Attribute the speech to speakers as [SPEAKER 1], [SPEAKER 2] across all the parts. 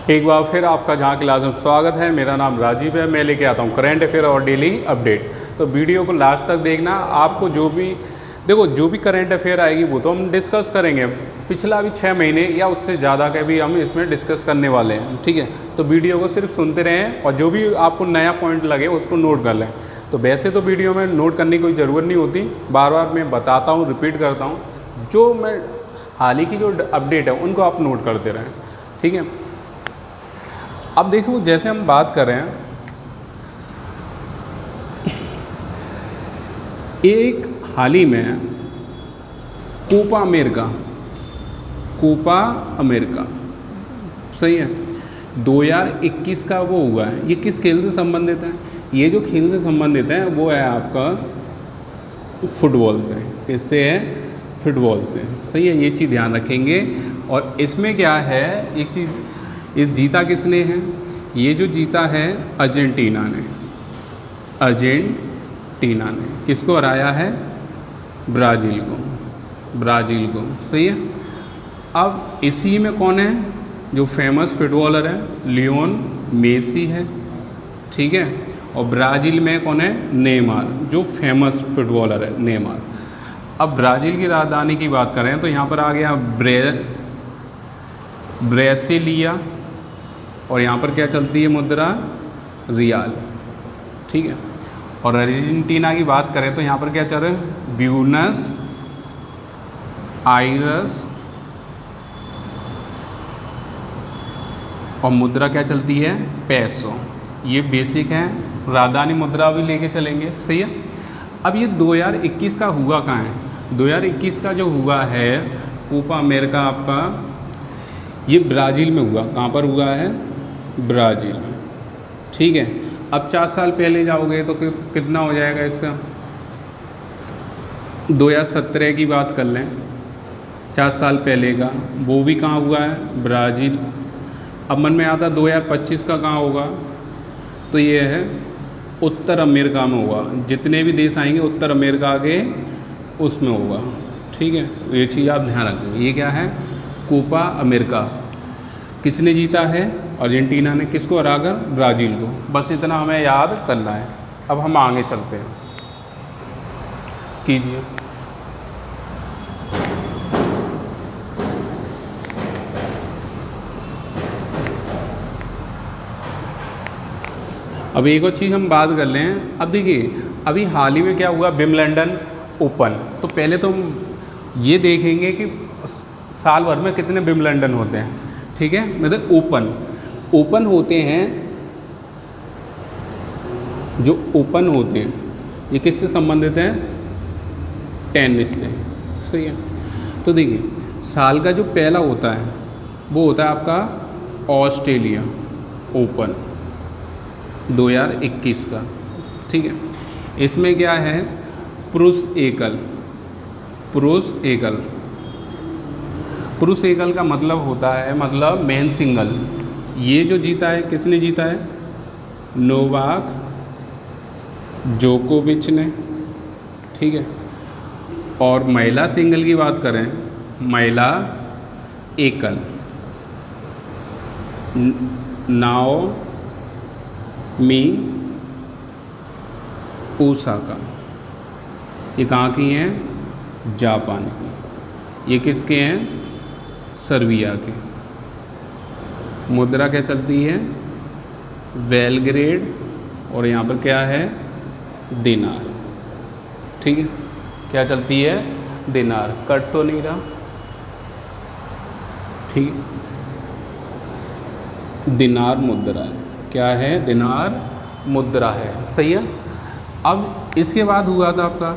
[SPEAKER 1] एक बार फिर आपका जहाँ क्लास में स्वागत है। मेरा नाम राजीव है। मैं लेके आता हूँ करंट अफेयर और डेली अपडेट। तो वीडियो को लास्ट तक देखना। आपको जो भी करंट अफेयर आएगी वो तो हम डिस्कस करेंगे। पिछला भी 6 महीने या उससे ज़्यादा का भी हम इसमें डिस्कस करने वाले हैं, ठीक है। तो वीडियो को सिर्फ सुनते रहें और जो भी आपको नया पॉइंट लगे उसको नोट कर लें। तो वैसे तो वीडियो में नोट करने की कोई ज़रूरत नहीं होती, बार बार मैं बताता हूँ, रिपीट करता हूँ। जो मैं हाल ही की जो अपडेट है उनको आप नोट करते रहें, ठीक है। अब देखो, जैसे हम बात कर रहे हैं, एक हाल ही में कोपा अमेरिका सही है 2021 का वो हुआ है। ये किस खेल से संबंधित है? ये जो खेल से संबंधित है वो है आपका फुटबॉल से। किससे है? फुटबॉल से, सही है। ये चीज़ ध्यान रखेंगे। और इसमें क्या है, एक चीज़, ये जीता किसने है? ये जो जीता है अर्जेंटीना ने। किसको हराया है? ब्राज़ील को, सही है। अब इसी में कौन है जो फेमस फुटबॉलर है? लियोन मेसी है, ठीक है। और ब्राज़ील में कौन है? नेमार, जो फेमस फुटबॉलर है, नेमार। अब ब्राज़ील की राजधानी की बात करें तो यहाँ पर आ गया ब्रेसिलिया, और यहाँ पर क्या चलती है मुद्रा? रियाल, ठीक है। और अर्जेंटीना की बात करें तो यहाँ पर क्या चल रहा है? ब्यूनस आयरस, और मुद्रा क्या चलती है? पेसो। ये बेसिक है, राजधानी मुद्रा भी लेके चलेंगे, सही है। अब ये 2021 का हुआ कहाँ है? 2021 का जो हुआ है कोपा अमेरिका आपका, ये ब्राज़ील में हुआ। कहाँ पर हुआ है? ब्राज़ील में, ठीक है। अब 4 साल पहले जाओगे तो कितना हो जाएगा इसका? 2017 की बात कर लें, 4 साल पहले का, वो भी कहाँ हुआ है? ब्राज़ील। अब मन में आता 2025 का कहाँ होगा? तो ये है उत्तर अमेरिका में होगा। जितने भी देश आएंगे उत्तर अमेरिका के उसमें होगा, ठीक है। ये चीज़ आप ध्यान रखें। ये क्या है? Copa America. किसने जीता है? अर्जेंटीना ने। किसको हराकर? ब्राज़ील को। बस इतना हमें याद करना है। अब हम आगे चलते हैं, कीजिए। अब एक और चीज़ हम बात कर लें। अब देखिए, अभी हाल ही में क्या हुआ? Wimbledon open. तो पहले तो हम ये देखेंगे कि साल भर में कितने विंबलडन होते हैं, ठीक है। मतलब ओपन होते हैं, जो ओपन होते हैं ये किससे संबंधित हैं? टेनिस से, सही है। तो देखिए, साल का जो पहला होता है वो होता है आपका ऑस्ट्रेलिया ओपन 2021 का, ठीक है। इसमें क्या है? पुरुष एकल का मतलब होता है, मतलब मेन सिंगल। ये जो जीता है, किसने जीता है? नोवाक जोकोविच ने, ठीक है। और महिला सिंगल की बात करें, महिला एकल, नाओमी ओसाका। ये कहाँ की हैं? जापान की। ये किसके हैं? सर्बिया के। मुद्रा क्या चलती है? बेलग्रेड, और यहाँ पर क्या है? दिनार, ठीक है। क्या चलती है? दिनार। कट तो नहीं रहा, ठीक है। दिनार मुद्रा है। क्या है? दिनार मुद्रा है, सही है। अब इसके बाद हुआ था आपका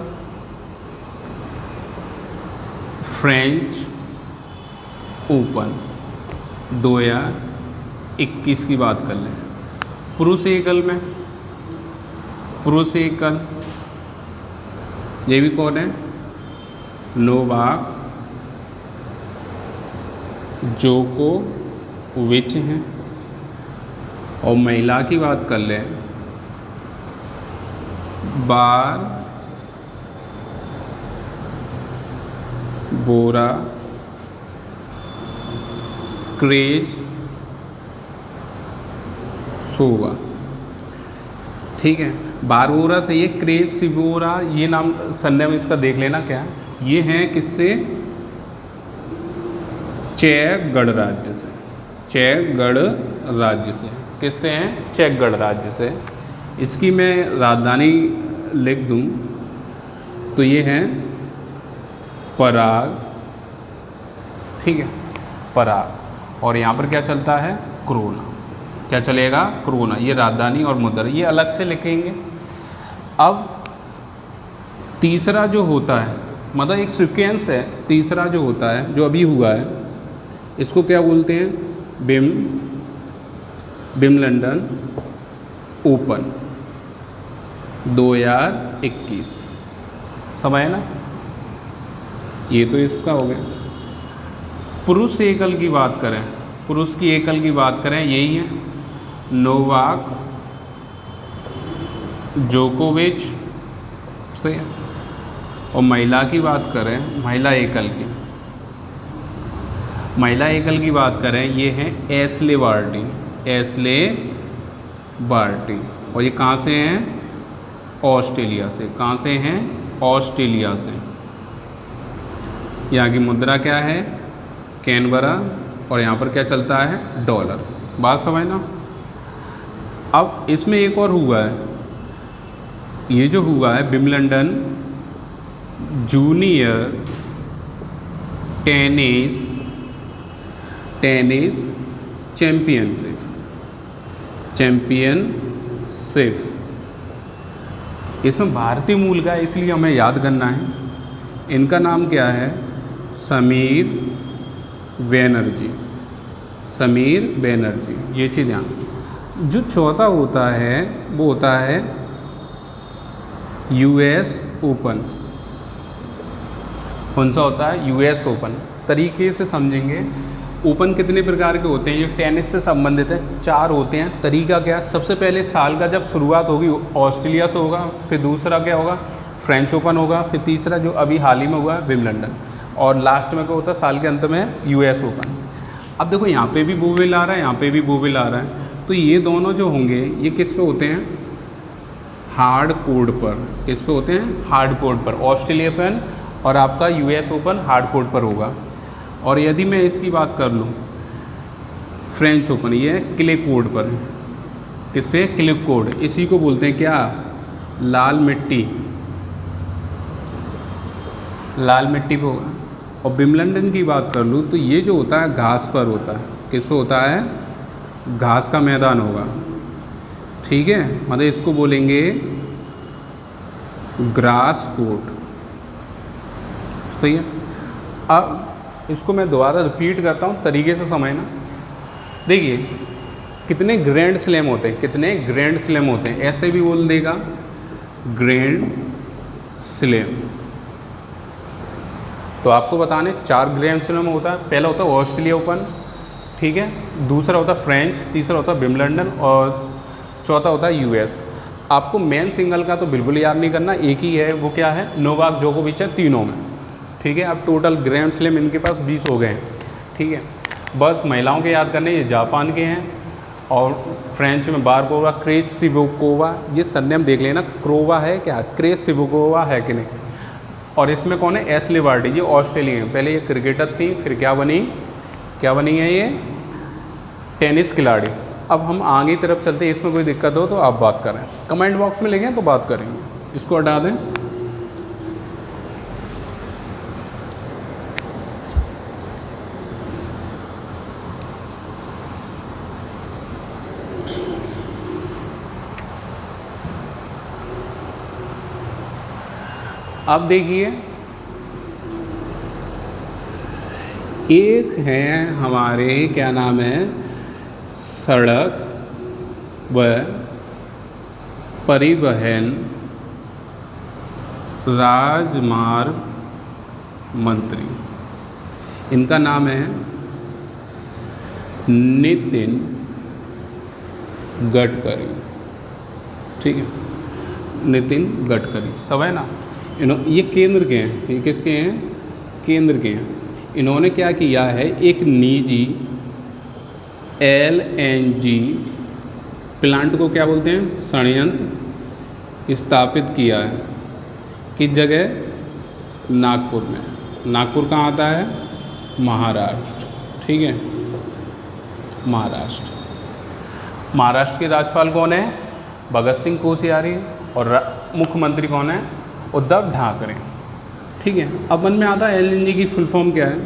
[SPEAKER 1] फ्रेंच ओपन 2021 की बात कर लें। पुरुष एकल ये भी कौन है? नोवाक जोकोविच हैं। और महिला की बात कर लें, बोरा क्रेज सोवा, ठीक है। बारबोरा से ये क्रेसिबोरा, ये नाम संज्ञा में इसका देख लेना क्या है। ये हैं किससे, चेक गणराज्य से, चेक गणराज्य से। किससे हैं, चेक गणराज्य से। इसकी मैं राजधानी लिख दूं तो ये है पराग, ठीक है, पराग। और यहाँ पर क्या चलता है, क्रोना। क्या चलेगा, क्रोना। ये राजधानी और मुद्रा ये अलग से लिखेंगे। अब तीसरा जो होता है, मतलब एक सीक्वेंस है, तीसरा जो होता है जो अभी हुआ है, इसको क्या बोलते हैं, विम्बलडन ओपन 2021। समझ ना, ये तो इसका हो गया। पुरुष एकल की बात करें, पुरुष की एकल की बात करें, यही है नोवाक जोकोविच, सही है। और महिला की बात करें, महिला एकल की, महिला एकल की बात करें, ये है एस्ले बार्टी, एस्ले बार्टी। और ये कहाँ से हैं, ऑस्ट्रेलिया से। कहाँ से हैं, ऑस्ट्रेलिया से। यहाँ की मुद्रा क्या है, कैनबरा। और यहाँ पर क्या चलता है, डॉलर। बात समझना। अब इसमें एक और हुआ है, ये जो हुआ है विम्बलडन जूनियर टेनिस चैम्पियनशिप, इसमें भारतीय मूल का है, इसलिए हमें याद करना है। इनका नाम क्या है, समीर बैनर्जी, समीर बैनर्जी। ये चीज़ ध्यान। जो चौथा होता है वो होता है यूएस ओपन। कौन सा होता है, यूएस ओपन। तरीके से समझेंगे, ओपन कितने प्रकार के होते हैं, ये टेनिस से संबंधित है, 4 होते हैं। तरीका क्या है, सबसे पहले साल का जब शुरुआत होगी ऑस्ट्रेलिया से होगा, फिर दूसरा क्या होगा, फ्रेंच ओपन होगा, फिर तीसरा जो अभी हाल ही में हुआ है विम्बलडन, और लास्ट में क्या होता है, साल के अंत में यूएस ओपन। अब देखो यहाँ पे भी बोवेल आ रहा है, यहाँ पे भी बोवेल आ रहा है, तो ये दोनों जो होंगे ये किस पे होते हैं, हार्ड कोर्ट पर। किस पे होते हैं, हार्ड कोर्ट पर। ऑस्ट्रेलिया ओपन और आपका यूएस ओपन हार्ड कोर्ट पर होगा। और यदि मैं इसकी बात कर लूँ, फ्रेंच ओपन, ये क्ले कोर्ट पर है। किस पे, क्ले कोर्ट। इसी को बोलते हैं क्या, लाल मिट्टी, लाल मिट्टी पे होगा। और विम्बलडन की बात कर लूँ तो ये जो होता है घास पर होता है। किस पे होता है, घास का मैदान होगा, ठीक है। मतलब इसको बोलेंगे ग्रास कोर्ट, सही है। अब इसको मैं दोबारा रिपीट करता हूँ, तरीके से समझना। देखिए कितने ग्रैंड स्लैम होते हैं, कितने ग्रैंड स्लैम होते हैं, ऐसे भी बोल देगा ग्रैंड स्लैम। तो आपको बताने 4 ग्रैंड स्लैम होता है। पहला होता है ऑस्ट्रेलिया ओपन, ठीक है, दूसरा होता है फ्रेंच, तीसरा होता है विम्बलडन और चौथा होता है यूएस। आपको मेन सिंगल का तो बिल्कुल याद नहीं करना, एक ही है, वो क्या है, नोवाक जोकोविच है तीनों में, ठीक है। अब टोटल ग्रैंड स्लैम इनके पास 20 हो गए हैं, ठीक है। बस महिलाओं के याद करने, ये जापान के हैं, और फ्रेंच में बारबोरा क्रेसिबोकोवा, ये सरनेम देख लेना, क्रोवा है क्या, क्रेसिबोकोवा है कि नहीं। और इसमें कौन है, एस्ले बार्टी, ये ऑस्ट्रेलिया है। पहले ये क्रिकेटर थी, फिर क्या बनी, क्या बनी है ये, टेनिस खिलाड़ी। अब हम आगे तरफ चलते हैं, इसमें कोई दिक्कत हो तो आप बात करें, कमेंट बॉक्स में लिखें तो बात करेंगे। इसको हटा दें। अब देखिए, एक है हमारे, क्या नाम है, सड़क व परिवहन राजमार्ग मंत्री। इनका नाम है नितिन गडकरी, ठीक है, नितिन गडकरी, सब है ना। ये केंद्र के हैं, ये किसके हैं, केंद्र के हैं। इन्होंने क्या किया है, एक निजी LNG प्लांट को क्या बोलते हैं? षड्यंत्र स्थापित किया है किस जगह? नागपुर में। नागपुर कहाँ आता है? महाराष्ट्र। ठीक है, महाराष्ट्र। महाराष्ट्र के राज्यपाल कौन है? भगत सिंह कोश्यारी। और मुख्यमंत्री कौन है? उद्धव ठाकरे। ठीक है, अब मन में आता है एलएनजी की फुल फॉर्म क्या है?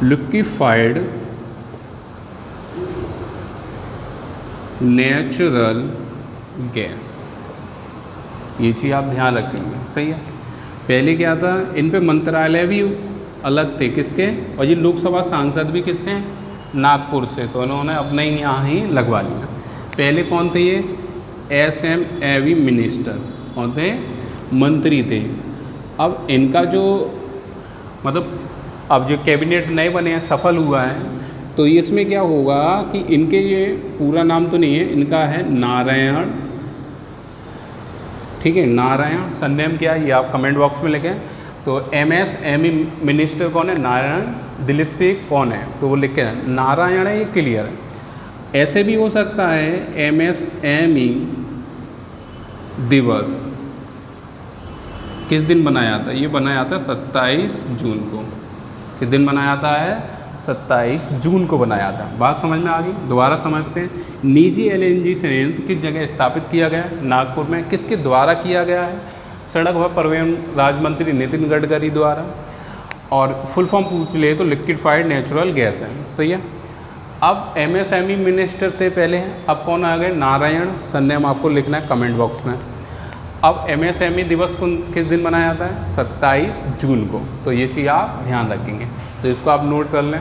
[SPEAKER 1] Liquefied natural gas. ये चीज़ आप ध्यान रखेंगे, सही है। पहले क्या था, इन पे मंत्रालय भी अलग थे, किसके? और ये लोकसभा सांसद भी किससे? नागपुर से। तो उन्होंने अपने ही यहाँ ही लगवा लिया। पहले कौन थे ये? SMAV minister. कौन थे? मंत्री थे। अब इनका जो मतलब अब जो कैबिनेट नए बने हैं, सफल हुआ है, तो इसमें क्या होगा कि इनके ये पूरा नाम तो नहीं है, इनका है नारायण। ठीक है, नारायण। सरनेम क्या है ये आप कमेंट बॉक्स में लिखें। तो MSME मिनिस्टर कौन है? नारायण। दिलीप कौन है? तो वो लिखे नारायण है, ये क्लियर है। ऐसे भी हो सकता है MSME दिवस किस दिन बनाया जाता है? ये बनाया जाता है 27 जून को। किस दिन बनाया जाता है? 27 जून को बनाया था। बात समझ में आ गई? दोबारा समझते हैं। निजी LNG संयंत्र किस जगह स्थापित किया गया है? नागपुर में। किसके द्वारा किया गया है? सड़क व परिवहन राज्य मंत्री नितिन गडकरी द्वारा। और फुल फॉर्म पूछ ले तो लिक्विफाइड नेचुरल गैस है, सही है। अब MSME मिनिस्टर थे पहले हैं, अब कौन आ गए? नारायण। सरनेम आपको लिखना है कमेंट बॉक्स में। अब MSME दिवस किस दिन मनाया जाता है? 27 जून को। तो ये चीज़ आप ध्यान रखेंगे, तो इसको आप नोट कर लें।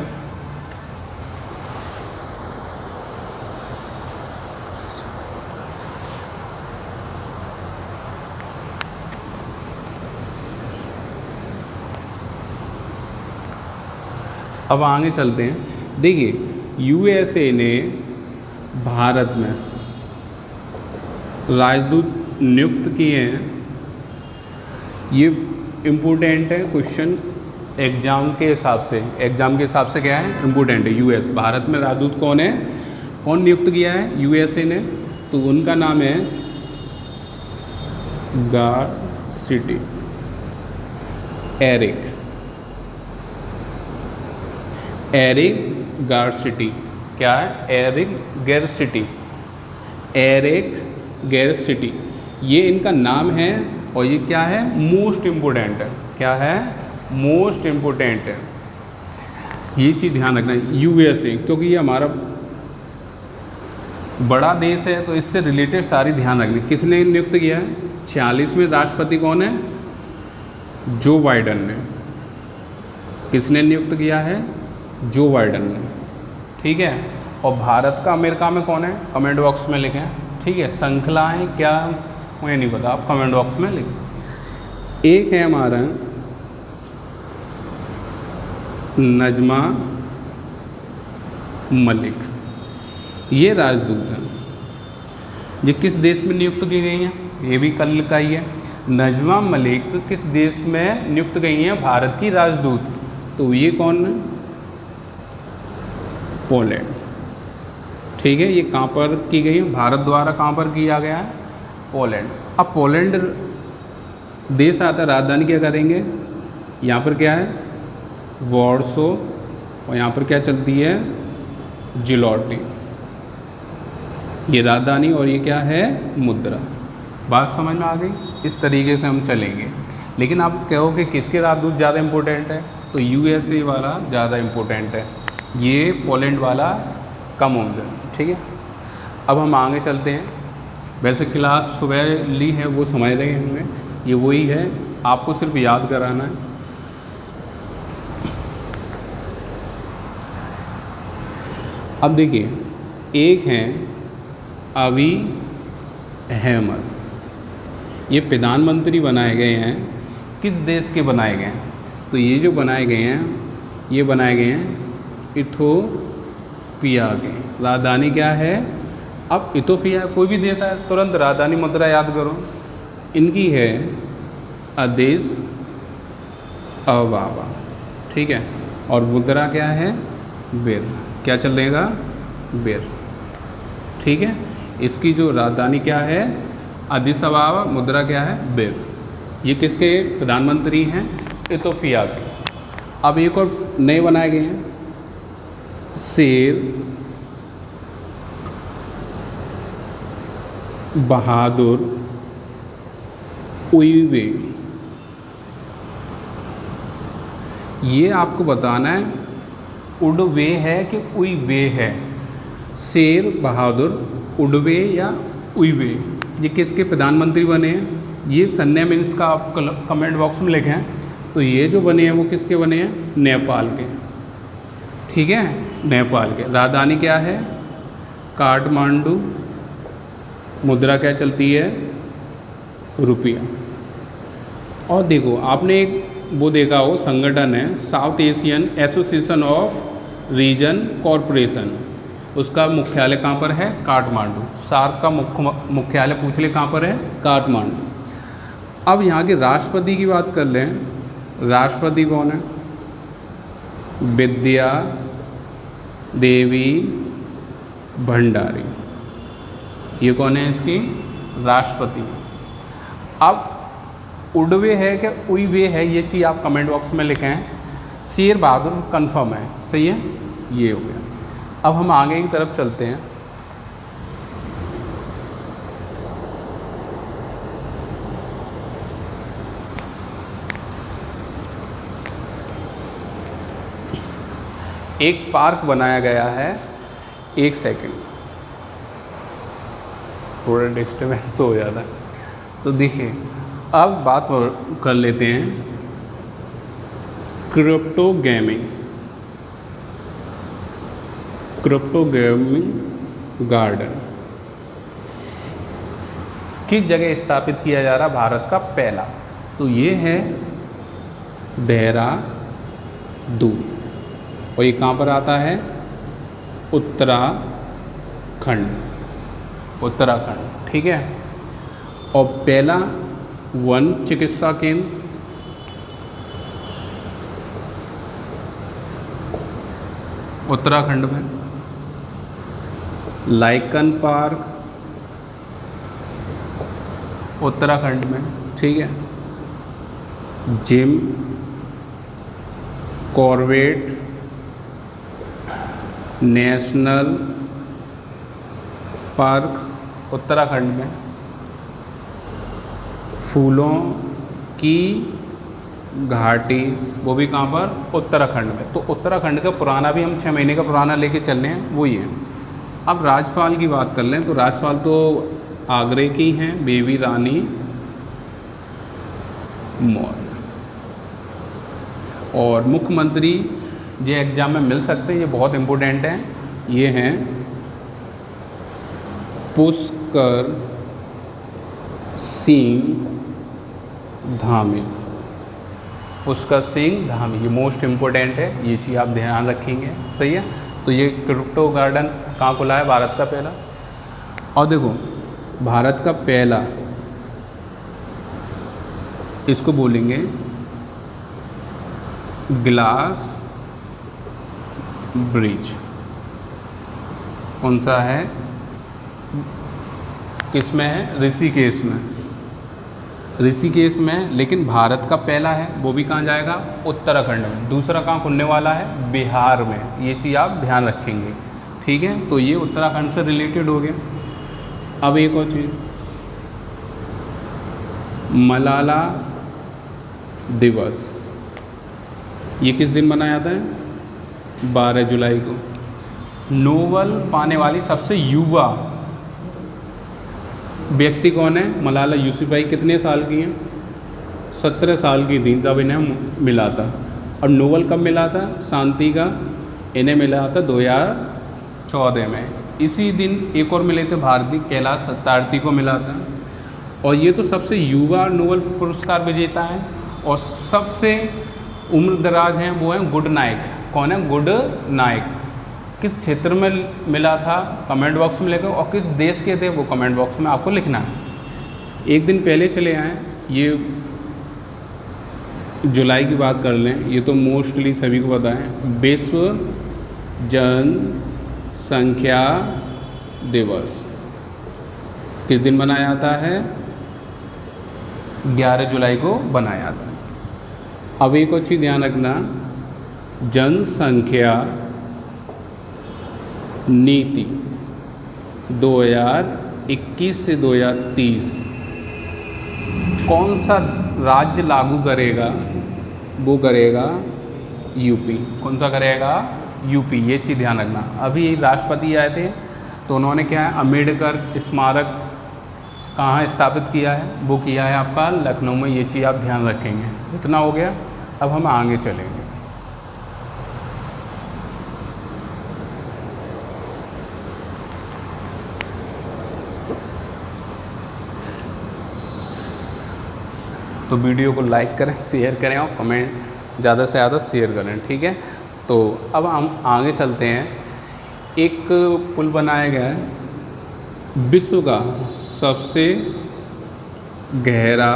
[SPEAKER 1] अब आगे चलते हैं। देखिए USA ने भारत में राजदूत नियुक्त किए हैं। ये इम्पोर्टेंट है क्वेश्चन एग्ज़ाम के हिसाब से। एग्ज़ाम के हिसाब से क्या है? इम्पोर्टेंट है। US भारत में राजदूत कौन है? कौन नियुक्त किया है? USA ने। तो उनका नाम है गारसिटी, एरिक गारसिटी। क्या है? एरिक गैरसिटी, ये इनका नाम है। और ये क्या है? मोस्ट इम्पोर्टेंट है। क्या है? मोस्ट इम्पोर्टेंट है। ये चीज़ ध्यान रखना है। USA क्योंकि ये हमारा बड़ा देश है, तो इससे रिलेटेड सारी ध्यान रखनी। किसने नियुक्त किया है? 46वें राष्ट्रपति कौन है? जो बाइडन ने। किसने नियुक्त किया है? जो बाइडन ने। ठीक है। और भारत का अमेरिका में कौन है? कमेंट बॉक्स में लिखें। ठीक है, श्रृंखलाएँ क्या मुझे नहीं पता, आप कमेंट बॉक्स में लिखें। एक है हमारा नजमा मलिक, ये राजदूत है। ये किस देश में नियुक्त की गई हैं? ये भी कल का ही है। नजमा मलिक किस देश में नियुक्त गई हैं? भारत की राजदूत। तो ये कौन है? पोलैंड। ठीक है, ये कहाँ पर की गई है? भारत द्वारा कहाँ पर किया गया है? पोलैंड। अब पोलैंड देश आता है, राजधानी क्या करेंगे? यहाँ पर क्या है? वॉर्सो। और यहाँ पर क्या चलती है? जिलोटी। ये राजधानी और ये क्या है? मुद्रा। बात समझ में आ गई? इस तरीके से हम चलेंगे। लेकिन आप कहो कि किसके राजदूत ज़्यादा इम्पोर्टेंट है? तो USA वाला ज़्यादा इम्पोर्टेंट है, ये पोलैंड वाला कम होंगे। ठीक है, अब हम आगे चलते हैं। वैसे क्लास सुबह ली है वो समझ रहे होंगे, ये वही है, आपको सिर्फ याद कराना है। अब देखिए, एक हैं अभी अहमद, ये प्रधानमंत्री बनाए गए हैं। किस देश के बनाए गए हैं? तो ये जो बनाए गए हैं, ये बनाए गए हैं इथोपिया के। राजधानी क्या है? अब इथोपिया कोई भी देश है, तुरंत राजधानी मुद्रा याद करो। इनकी है अदीस अबाबा। ठीक है, और मुद्रा क्या है? बिर। क्या चलेगा? बिर। ठीक है। इसकी जो राजधानी क्या है, अदिस अबाबा, मुद्रा क्या है, बिर। ये किसके प्रधानमंत्री हैं, इथोपिया के। अब एक और नए बनाए गए हैं, शेर बहादुर उइवे। ये आपको बताना है उडवे है कि उइवे है। शेर बहादुर उडवे या उइवे, ये किसके प्रधानमंत्री बने हैं? ये सन्या मीन्स का आप कमेंट बॉक्स में लिखें। तो ये जो बने हैं वो किसके बने हैं? नेपाल के, ठीक है, नेपाल के। राजधानी क्या है? काठमांडू। मुद्रा क्या चलती है? रुपया। और देखो आपने एक वो देखा हो, संगठन है South Asian Association of Region Corporation, उसका मुख्यालय कहाँ पर है? काठमांडू। सार्क का मुख्यालय पूछ ले कहाँ पर है? काठमांडू। अब यहाँ के राष्ट्रपति की बात कर लें। राष्ट्रपति कौन है? विद्या देवी भंडारी, ये कौन है इसकी? राष्ट्रपति। अब उडवे है क्या उइवे है, ये चीज़ आप कमेंट बॉक्स में लिखें। शेर बहादुर कंफर्म है, सही है, ये हो गया। अब हम आगे की तरफ चलते हैं। एक पार्क बनाया गया है, एक सेकंड थोड़ा डिस्टर्बेंस हो जाता है। तो देखिए अब बात कर लेते हैं क्रिप्टो गेमिंग गार्डन किस जगह स्थापित किया जा रहा? भारत का पहला। तो ये है देहरादून, और ये कहाँ पर आता है? उत्तराखंड, ठीक है। और पहला वन चिकित्सा केंद्र उत्तराखंड में। लाइकन पार्क उत्तराखंड में, ठीक है। Jim Corbett national park Uttarakhand में। फूलों की घाटी वो भी कहाँ पर? उत्तराखंड में। तो उत्तराखंड का पुराना भी हम 6 महीने का पुराना लेके चल रहे हैं, वो ही है। अब राज्यपाल की बात कर लें तो राज्यपाल तो आगरे की हैं, बेबी रानी मौर्य। और मुख्यमंत्री ये एग्ज़ाम में मिल सकते हैं, ये बहुत इम्पोर्टेंट है। ये हैं पुष्कर सिंह धामी। पुष्कर सिंह धामी, ये मोस्ट इम्पोर्टेंट है, ये चीज़ आप ध्यान रखेंगे, सही है। तो ये क्रिप्टो गार्डन कहाँ खुला है? भारत का पहला। और देखो भारत का पहला, इसको बोलेंगे ग्लास ब्रिज। कौन सा है? किस में है? ऋषिकेश में। ऋषिकेश में, लेकिन भारत का पहला है, वो भी कहाँ जाएगा? उत्तराखंड में। दूसरा कहाँ खुलने वाला है? बिहार में। ये चीज़ आप ध्यान रखेंगे, ठीक है। तो ये उत्तराखंड से रिलेटेड हो गया। अब एक और चीज़, मलाला दिवस, ये किस दिन मनाया जाता है? 12 जुलाई को। नोबेल पाने वाली सबसे युवा व्यक्ति कौन है? मलाला यूसुफज़ई। कितने साल की हैं? 17 साल की थी तब इन्हें मिला था। और नोबेल कब मिला था? शांति का इन्हें मिला था 2014 में। इसी दिन एक और मिले थे, भारती कैलाश सत्यार्थी को मिला था। और ये तो सबसे युवा नोबेल पुरस्कार विजेता हैं। और सबसे उम्रदराज हैं वो हैं गुड नाइक। कौन है? गुड नाइक। किस क्षेत्र में मिला था? कमेंट बॉक्स में लिखो। और किस देश के थे वो कमेंट बॉक्स में आपको लिखना है। एक दिन पहले चले आएँ, ये जुलाई की बात कर लें, ये तो मोस्टली सभी को पता है। विश्व जनसंख्या दिवस किस दिन मनाया जाता है? 11 जुलाई को बनाया जाता है। अब एक और चीज़ ध्यान रखना, जनसंख्या नीति 2021 से 2030 कौन सा राज्य लागू करेगा? वो करेगा यूपी। कौन सा करेगा? यूपी। ये चीज़ ध्यान रखना। अभी राष्ट्रपति आए थे तो उन्होंने क्या है, अम्बेडकर स्मारक कहाँ स्थापित किया है? वो किया है आपका लखनऊ में। ये चीज़ आप ध्यान रखेंगे। इतना हो गया। अब हम आगे चलेंगे। तो वीडियो को लाइक करें, शेयर करें और कमेंट ज़्यादा से ज़्यादा शेयर करें, ठीक है। तो अब हम आगे चलते हैं। एक पुल बनाया गया है विश्व का सबसे गहरा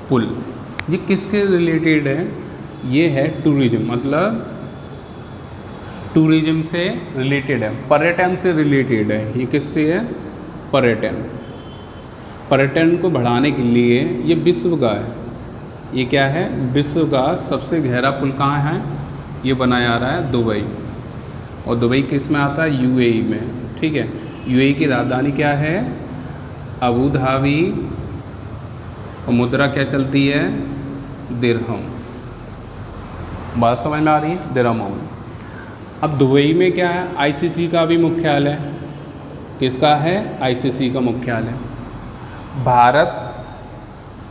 [SPEAKER 1] पुल। ये किसके रिलेटेड है? ये है टूरिज्म, मतलब टूरिज्म से रिलेटेड है, पर्यटन से रिलेटेड है। ये किससे है? पर्यटन। पर्यटन को बढ़ाने के लिए ये विश्व का है। ये क्या है? विश्व का सबसे गहरा पुल कहाँ है? ये बनाया जा रहा है दुबई। और दुबई किस में आता है? यूएई में, ठीक है। यूएई की राजधानी क्या है? Abu Dhabi. और मुद्रा क्या चलती है? दिरहम। बात समझ में आ रही है? दिरहम। अब दुबई में क्या है? आईसीसी का भी मुख्यालय। किसका है? आईसीसी का मुख्यालय। भारत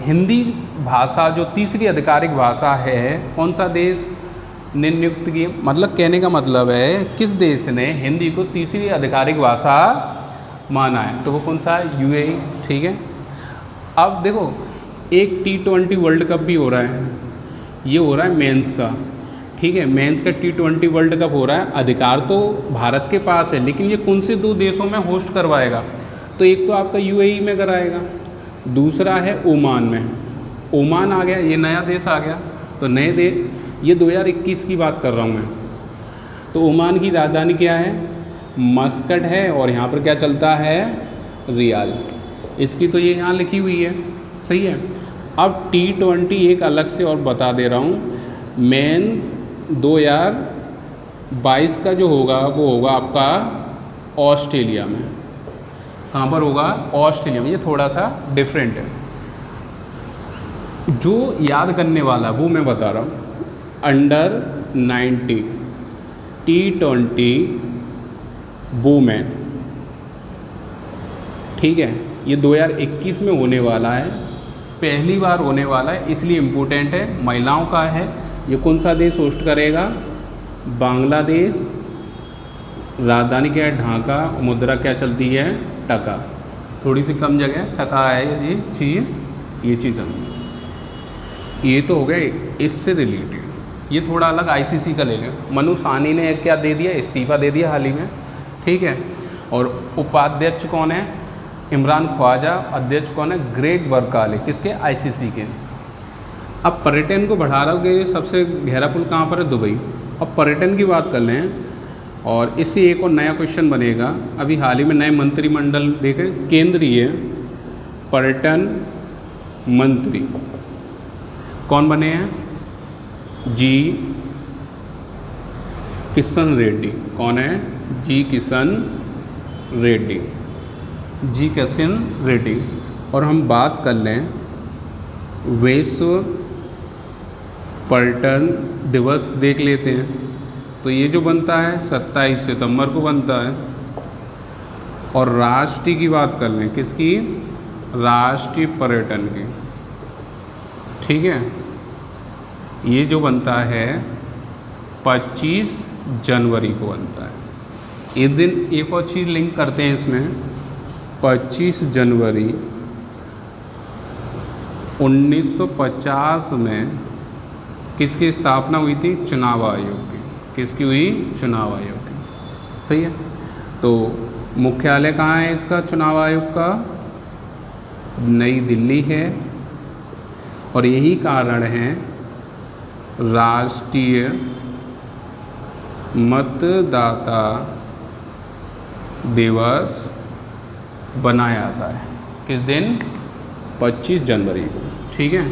[SPEAKER 1] हिंदी भाषा जो तीसरी आधिकारिक भाषा है, कौन सा देश ने नियुक्त की? मतलब कहने का मतलब है किस देश ने हिंदी को तीसरी आधिकारिक भाषा माना है? तो वो कौन सा है? यूएई, ठीक है। अब देखो, एक T20 वर्ल्ड कप भी हो रहा है। ये हो रहा है मेंस का, ठीक है। मेंस का T20 वर्ल्ड कप हो रहा है। अधिकार तो भारत के पास है, लेकिन ये कौन से 2 देशों में होस्ट करवाएगा? तो एक तो आपका यूएई में कराएगा, दूसरा है ओमान में। ओमान आ गया, ये नया देश आ गया। तो नए देश, ये 2021 की बात कर रहा हूँ मैं। तो ओमान की राजधानी क्या है? मस्कट है। और यहाँ पर क्या चलता है? रियाल। इसकी तो ये यहाँ लिखी हुई है, सही है। अब T20 एक अलग से और बता दे रहा हूँ। मेंस 2022 का जो होगा वो होगा आपका ऑस्ट्रेलिया में। कहाँ पर होगा? ऑस्ट्रेलिया में। ये थोड़ा सा डिफरेंट है। जो याद करने वाला वो मैं बता रहा हूँ। अंडर 19 T20 वुमेन, ठीक है। ये 2021 में होने वाला है, पहली बार होने वाला है, इसलिए इम्पोर्टेंट है। महिलाओं का है। ये कौन सा देश होस्ट करेगा? बांग्लादेश। राजधानी क्या है? ढाका। मुद्रा क्या चलती है? टका। थोड़ी सी कम जगह टका है ये चीज़। ये चीज़ ये तो हो गए इससे रिलेटेड। ये थोड़ा अलग आईसीसी का ले लें। मनु सानी ने क्या दे दिया? इस्तीफ़ा दे दिया हाल ही में, ठीक है। और उपाध्यक्ष कौन है? इमरान ख्वाजा। अध्यक्ष कौन है? ग्रेग बरकाले। किसके? आईसीसी के। अब पर्यटन को बढ़ा रहे सबसे गहरा पुल कहाँ पर है? दुबई। अब पर्यटन की बात कर लें, और इससे एक और नया क्वेश्चन बनेगा। अभी हाल ही में नए मंत्रिमंडल देखें, केंद्रीय पर्यटन मंत्री कौन बने हैं? जी किशन रेड्डी। कौन है? जी किशन रेड्डी। जी किशन रेड्डी। और हम बात कर लें विश्व पर्यटन दिवस देख लेते हैं। तो ये जो बनता है 27 सितंबर को बनता है। और राष्ट्रीय की बात कर लें, किसकी? राष्ट्रीय पर्यटन की, ठीक है। ये जो बनता है 25 जनवरी को बनता है। इस दिन एक और चीज़ लिंक करते हैं इसमें। 25 जनवरी 1950 में किसकी स्थापना हुई थी? चुनाव आयोग की। किसकी हुई? चुनाव आयोग की, सही है। तो मुख्यालय कहाँ है इसका? चुनाव आयोग का नई दिल्ली है। और यही कारण है राष्ट्रीय मतदाता दिवस बनाया जाता है। किस दिन? 25 जनवरी को। ठीक है,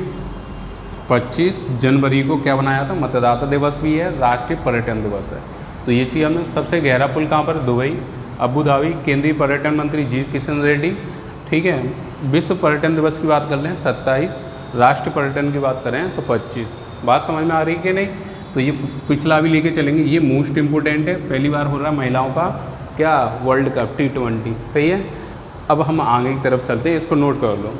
[SPEAKER 1] 25 जनवरी को क्या बनाया था? मतदाता दिवस भी है, राष्ट्रीय पर्यटन दिवस है। तो ये चीज़ हमें सबसे गहरा पुल कहाँ पर? Dubai, Abu Dhabi. केंद्रीय पर्यटन मंत्री जी किशन रेड्डी। ठीक है, विश्व पर्यटन दिवस की बात कर लें 27, राष्ट्रीय पर्यटन की बात करें तो 25। बात समझ में आ रही है कि नहीं? तो ये पिछला भी लेके चलेंगे, ये मोस्ट इम्पोर्टेंट है। पहली बार हो रहा है महिलाओं का क्या? World cup T20। सही है। अब हम आगे की तरफ चलते हैं, इसको नोट कर लो।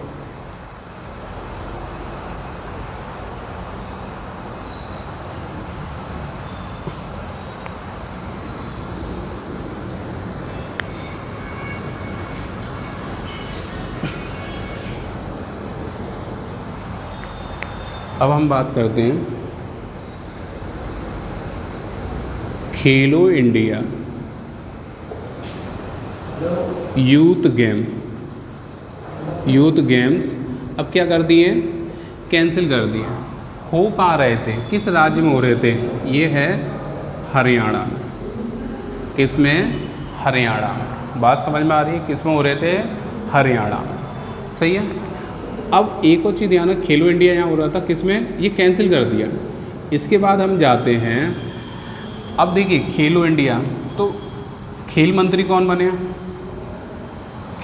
[SPEAKER 1] अब हम बात करते हैं खेलो इंडिया यूथ गेम्स अब क्या कर दिए? कैंसिल कर दिए। हो कहाँ रहे थे? किस राज्य में हो रहे थे? ये है हरियाणा। किस में? हरियाणा। बात समझ में आ रही है? किस में हो रहे थे? हरियाणा। सही है। अब एक और चीज़ ध्यान रख, खेलो इंडिया यहाँ हो रहा था, किस में? ये कैंसिल कर दिया। इसके बाद हम जाते हैं, अब देखिए खेलो इंडिया, तो खेल मंत्री कौन बने?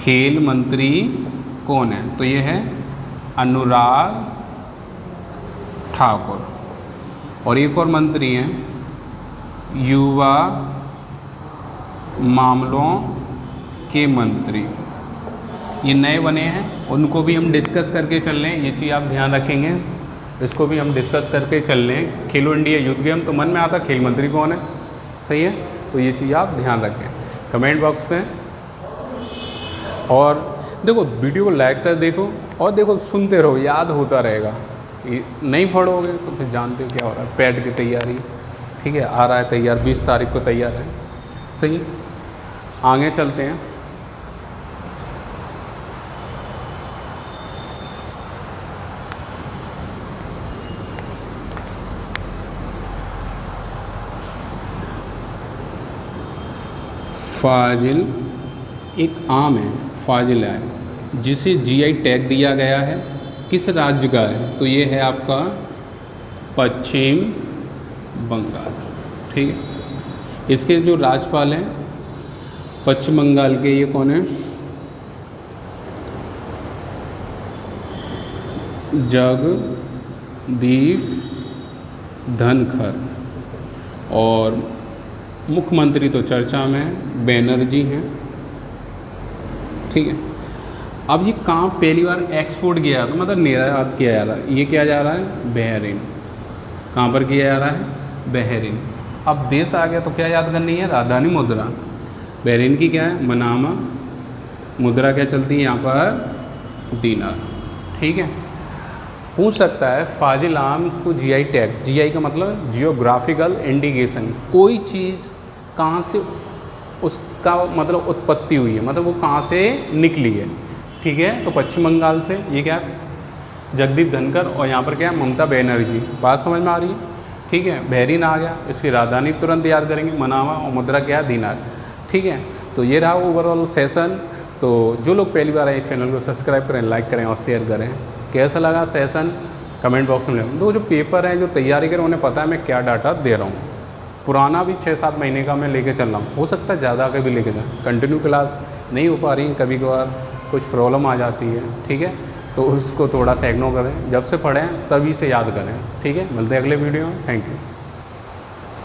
[SPEAKER 1] खेल मंत्री कौन है? तो ये है अनुराग ठाकुर। और एक और मंत्री हैं युवा मामलों के मंत्री, ये नए बने हैं। उनको भी हम डिस्कस करके चल रहे हैं, ये चीज़ आप ध्यान रखेंगे, इसको भी हम डिस्कस करके चल रहे हैं। खेलो इंडिया यूथ गेम तो मन में आता खेल मंत्री कौन है? सही है, तो ये चीज़ आप ध्यान रखें कमेंट बॉक्स में। और देखो वीडियो को लाइक कर देखो, और देखो सुनते रहो, याद होता रहेगा। नहीं पढ़ोगे तो फिर जानते हो क्या हो रहा है। पैड की तैयारी, ठीक है, आ रहा है तैयार, 20 तारीख को तैयार है। सही, आगे चलते हैं। फाजिल एक आम है, फाजिल है, जिसे जीआई टैग दिया गया है, किस राज्य का है? तो ये है आपका पश्चिम बंगाल। ठीक है, इसके जो राज्यपाल हैं पश्चिम बंगाल के, ये कौन है? जगदीप धनखड़। और मुख्यमंत्री तो चर्चा में बैनर्जी हैं। ठीक है, अब ये कहाँ पहली बार एक्सपोर्ट किया था, मतलब निर्यात किया जा रहा है, ये किया जा रहा है बहरीन। कहाँ पर किया जा रहा है? बहरीन। अब देश आ गया तो क्या याद करनी है? राजधानी मुद्रा। बहरीन की क्या है? मनामा। मुद्रा क्या चलती है यहाँ पर? दीनार। ठीक है, पूछ सकता है फाजिल आम को जीआई टैग, जीआई का मतलब जियोग्राफिकल इंडिकेशन, कोई चीज़ कहाँ से उसका मतलब उत्पत्ति हुई है, मतलब वो कहाँ से निकली है। ठीक है, तो पश्चिम बंगाल से। ये क्या है? जगदीप धनखड़। और यहाँ पर क्या है? ममता बनर्जी। बात समझ में आ रही है? ठीक है, बहरीन आ गया, इसकी राजधानी तुरंत याद करेंगे मनामा, और मुद्रा क्या है? दीनार। ठीक है, तो ये रहा ओवरऑल सेशन। तो जो लोग पहली बार आए चैनल को सब्सक्राइब करें, लाइक करें और शेयर करें। कैसा लगा सेशन कमेंट बॉक्स में लिखें। तो जो पेपर हैं, जो तैयारी करें, उन्हें पता है मैं क्या डाटा दे रहा हूँ। पुराना भी 6-7 महीने का मैं लेके चल रहा हूँ, हो सकता है ज़्यादा का भी लेके जाए। कंटिन्यू क्लास नहीं हो पा रही, कभी कभार कुछ प्रॉब्लम आ जाती है। ठीक है, तो उसको थोड़ा सा इग्नोर करें, जब से पढ़ें तभी से याद करें। ठीक है, मिलते हैं अगले वीडियो में। Thank you.